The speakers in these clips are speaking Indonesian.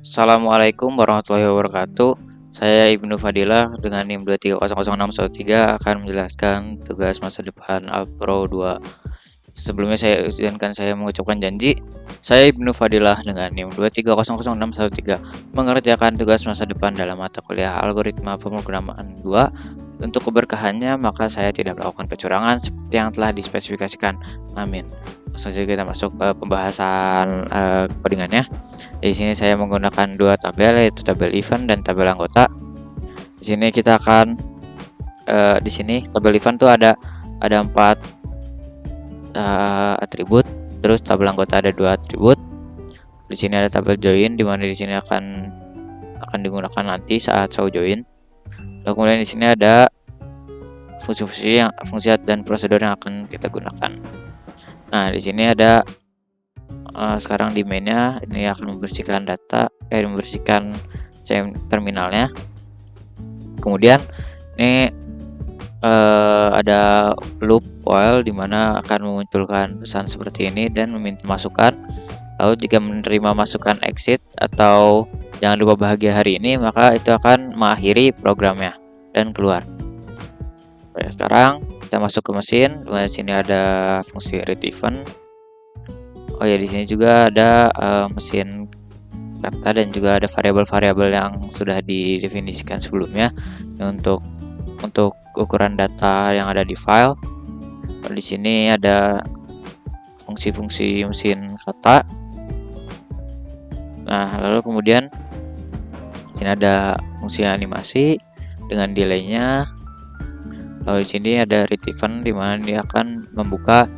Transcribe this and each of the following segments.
Assalamualaikum warahmatullahi wabarakatuh. Saya Ibnu Fadilah dengan NIM 2300613 akan menjelaskan tugas masa depan Alpro 2. Sebelumnya saya izinkan saya mengucapkan janji. Saya Ibnu Fadilah dengan NIM 2300613 mengerjakan tugas masa depan dalam mata kuliah Algoritma Pemrograman 2. Untuk keberkahannya, maka saya tidak melakukan kecurangan seperti yang telah dispesifikasikan. Amin. Langsung saja kita masuk ke pembahasan codingannya. Di sini saya menggunakan dua tabel, yaitu tabel event dan tabel anggota. Di sini kita akan di sini tabel event tuh ada 4 atribut, terus tabel anggota ada 2 atribut. Di sini ada tabel join, di mana di sini akan digunakan nanti saat show join. Lalu kemudian di sini ada fungsi dan prosedur yang akan kita gunakan. Nah, di sini ada sekarang di mainnya ini akan membersihkan data, membersihkan terminalnya. Kemudian ini ada loop while di mana akan memunculkan pesan seperti ini dan meminta masukan. Lalu jika menerima masukan exit atau jangan lupa bahagia hari ini, maka itu akan mengakhiri programnya dan keluar. Oke, sekarang kita masuk ke mesin. Di sini ada fungsi read event. Oh ya, di sini juga ada mesin kata dan juga ada variabel-variabel yang sudah didefinisikan sebelumnya untuk ukuran data yang ada di file. Di sini ada fungsi-fungsi mesin kata. Nah, lalu kemudian di sini ada fungsi animasi dengan delay-nya. Lalu di sini ada read event di mana dia akan membuka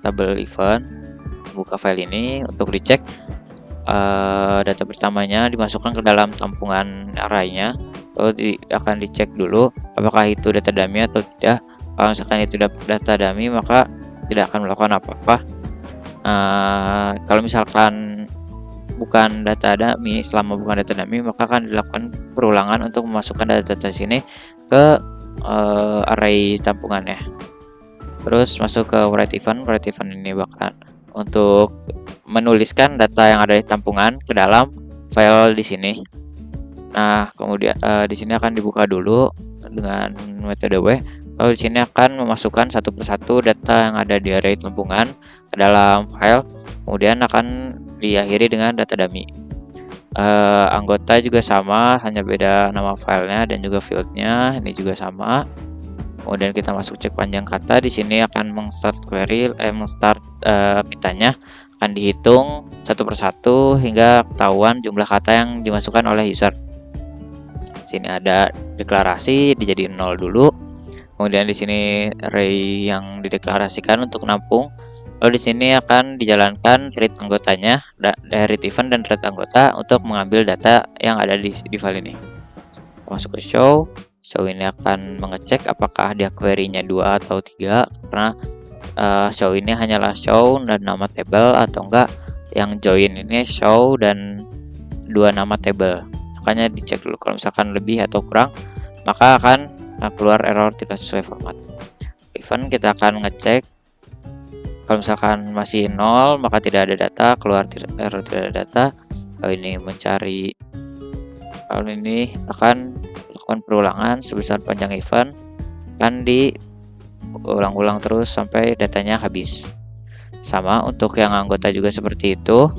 tabel event, buka file ini untuk dicek data pertamanya dimasukkan ke dalam tampungan arraynya. Lalu akan dicek dulu apakah itu data dummy atau tidak. Kalau misalkan itu data dummy, maka tidak akan melakukan apa-apa. Kalau misalkan bukan data dummy, selama bukan data dummy, maka akan dilakukan perulangan untuk memasukkan data-data sini ke array tampungannya. Terus masuk ke write event. Write event ini bahkan untuk menuliskan data yang ada di tampungan ke dalam file di sini. Nah, kemudian di sini akan dibuka dulu dengan metode W. Lalu di sini akan memasukkan satu persatu data yang ada di array tampungan ke dalam file. Kemudian akan diakhiri dengan data dummy. Anggota juga sama, hanya beda nama filenya dan juga fieldnya. Ini juga sama. Kemudian kita masuk cek panjang kata. Di sini akan mengstart query, pitanya akan dihitung satu persatu hingga ketahuan jumlah kata yang dimasukkan oleh user. Di sini ada deklarasi dijadiin 0 dulu. Kemudian di sini array yang dideklarasikan untuk nampung. Lalu di sini akan dijalankan read anggotanya, read event dan read anggota untuk mengambil data yang ada di file ini. Masuk ke show. Show ini akan mengecek apakah dia query-nya 2 atau 3, karena show ini hanyalah show dan nama table, atau enggak yang join ini show dan 2 nama table. Makanya dicek dulu, kalau misalkan lebih atau kurang maka akan keluar error tidak sesuai format. Event kita akan ngecek, kalau misalkan masih 0 maka tidak ada data, keluar error tidak ada data. Kalau ini mencari, kalau ini akan melakukan perulangan sebesar panjang event, akan diulang-ulang terus sampai datanya habis. Sama untuk yang anggota juga seperti itu,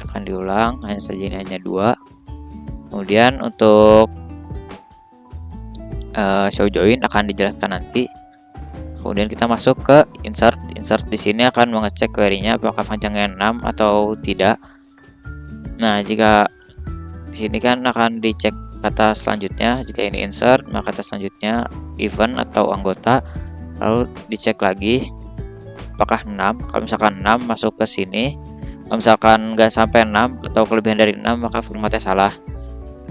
akan diulang, hanya saja ini hanya 2. Kemudian untuk show join akan dijelaskan nanti. Kemudian kita masuk ke insert. Insert di sini akan mengecek query-nya apakah panjangnya 6 atau tidak. Nah, jika di sini kan akan dicek kata selanjutnya. Jika ini insert, maka kata selanjutnya event atau anggota. Lalu dicek lagi apakah 6. Kalau misalkan 6 masuk ke sini. Kalau misalkan nggak sampai 6 atau kelebihan dari 6, maka formatnya salah.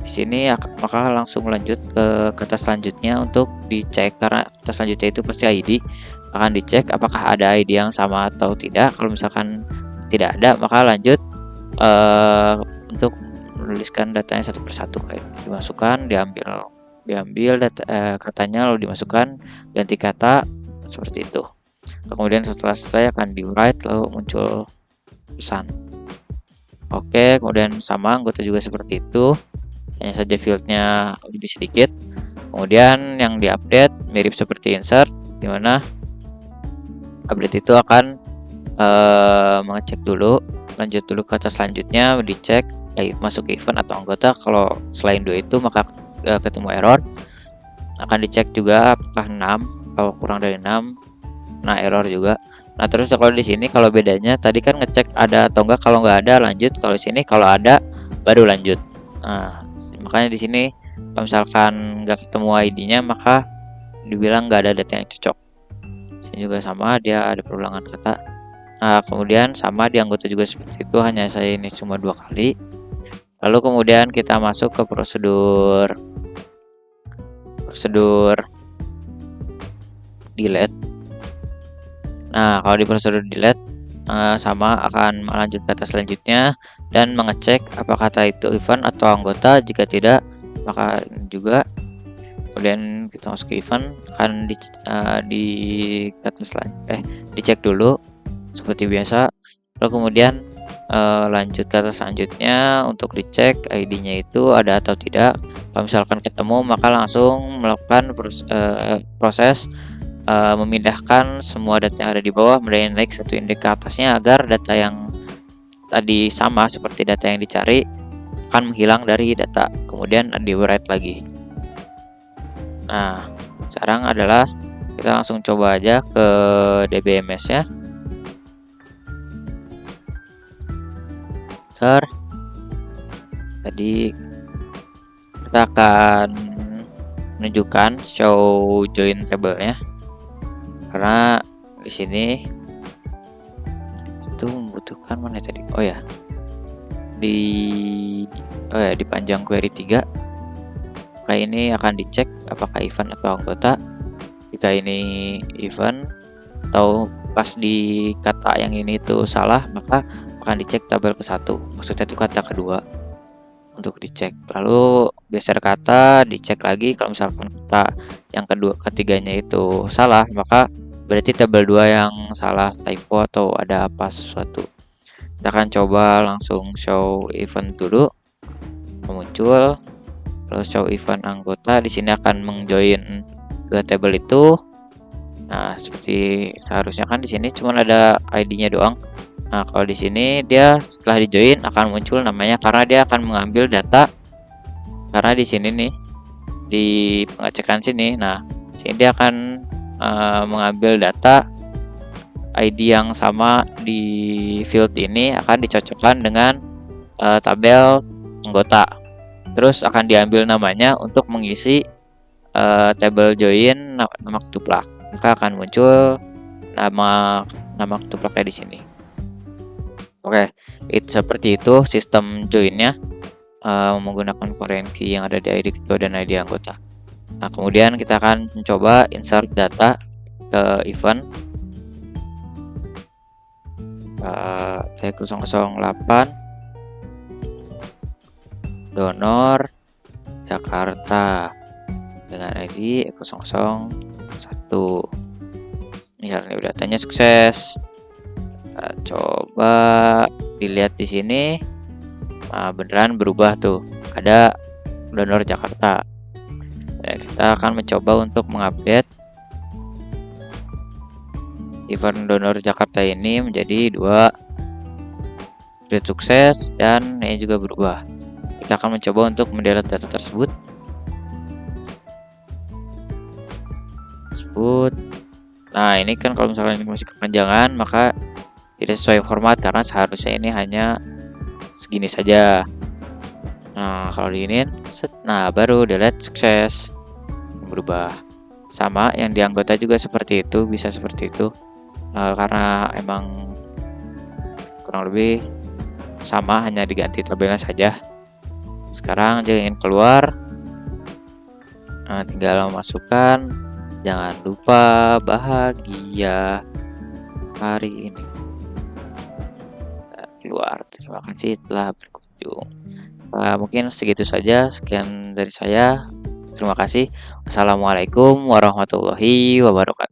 Di sini maka langsung lanjut ke kata selanjutnya untuk dicek, karena kata selanjutnya itu pasti ID. Akan dicek apakah ada ID yang sama atau tidak. Kalau misalkan tidak ada, maka lanjut untuk menuliskan datanya satu persatu, kayak dimasukkan, diambil data katanya, lalu dimasukkan, ganti kata, seperti itu. Kemudian setelah selesai akan di write, lalu muncul pesan. Oke, kemudian sama anggota juga seperti itu, hanya saja fieldnya lebih sedikit. Kemudian yang diupdate mirip seperti insert, dimana update itu akan mengecek dulu, lanjut dulu ke atas selanjutnya, dicek masuk ke event atau anggota. Kalau selain 2 itu maka ketemu error. Akan dicek juga apakah 6, kalau kurang dari 6 nah error juga. Nah terus kalau di sini kalau bedanya tadi kan ngecek ada atau enggak, kalau nggak ada lanjut, kalau di sini kalau ada baru lanjut. Nah makanya di sini kalau misalkan nggak ketemu ID-nya maka dibilang nggak ada data yang cocok. Sini juga sama, dia ada perulangan kata. Nah kemudian sama di anggota juga seperti itu, hanya saya ini cuma 2 kali. Lalu kemudian kita masuk ke prosedur delete. Nah, kalau di prosedur delete sama akan melanjut ke atas selanjutnya dan mengecek apakah itu event atau anggota. Jika tidak, maka juga kemudian kita masuk ke event, akan dicek dulu seperti biasa. Lalu kemudian lanjut ke atas selanjutnya untuk dicek ID-nya itu ada atau tidak. Kalau misalkan ketemu, maka langsung melakukan proses memindahkan semua data yang ada di bawah menjadi naik satu indeks ke atasnya, agar data yang tadi sama seperti data yang dicari akan menghilang dari data, kemudian di write lagi. Nah sekarang adalah kita langsung coba aja ke DBMS nya. Tadi kita akan menunjukkan show join table nya, karena di sini itu membutuhkan mana tadi, di panjang query 3. Maka ini akan dicek apakah event atau anggota. Jika ini event atau pas di kata yang ini itu salah, maka akan dicek tabel ke-1, maksudnya itu kata kedua untuk dicek. Lalu geser kata, dicek lagi. Kalau misalkan kata yang ketiganya itu salah, maka berarti tabel 2 yang salah, typo atau ada apa sesuatu. Kita akan coba langsung show event dulu, muncul. Lalu show event anggota, di sini akan menjoin dua tabel itu. Nah, seperti seharusnya kan di sini cuma ada ID-nya doang. Nah, kalau di sini dia setelah di join akan muncul namanya, karena dia akan mengambil data. Karena di sini nih di pengecekan sini, nah sini dia akan mengambil data ID yang sama di field ini, akan dicocokkan dengan tabel anggota. Terus akan diambil namanya untuk mengisi table join nama ketuplak. Maka akan muncul nama ketuplaknya di sini. Oke, seperti itu sistem joinnya menggunakan foreign key yang ada di ID ketua dan ID anggota. Nah, kemudian kita akan mencoba insert data ke event T008 donor Jakarta dengan ID 001. Misalnya datanya sukses. Kita coba dilihat di sini. Nah, beneran berubah tuh, ada donor Jakarta. Nah, kita akan mencoba untuk mengupdate event donor Jakarta ini menjadi 2. Update sukses dan ini juga berubah. Kita akan mencoba untuk mendelete data tersebut. Nah, ini kan kalau misalnya ini masih kepanjangan, maka tidak sesuai format, karena seharusnya ini hanya segini saja. Nah, kalau diinin, nah baru delete sukses, berubah. Sama yang di anggota juga seperti itu, bisa seperti itu, karena emang kurang lebih sama, hanya diganti tabelnya saja. Sekarang jangan keluar, nah, tinggal memasukkan. Jangan lupa bahagia hari ini. Keluar. Terima kasih telah berkunjung. Mungkin segitu saja. Sekian dari saya. Terima kasih. Wassalamualaikum warahmatullahi wabarakatuh.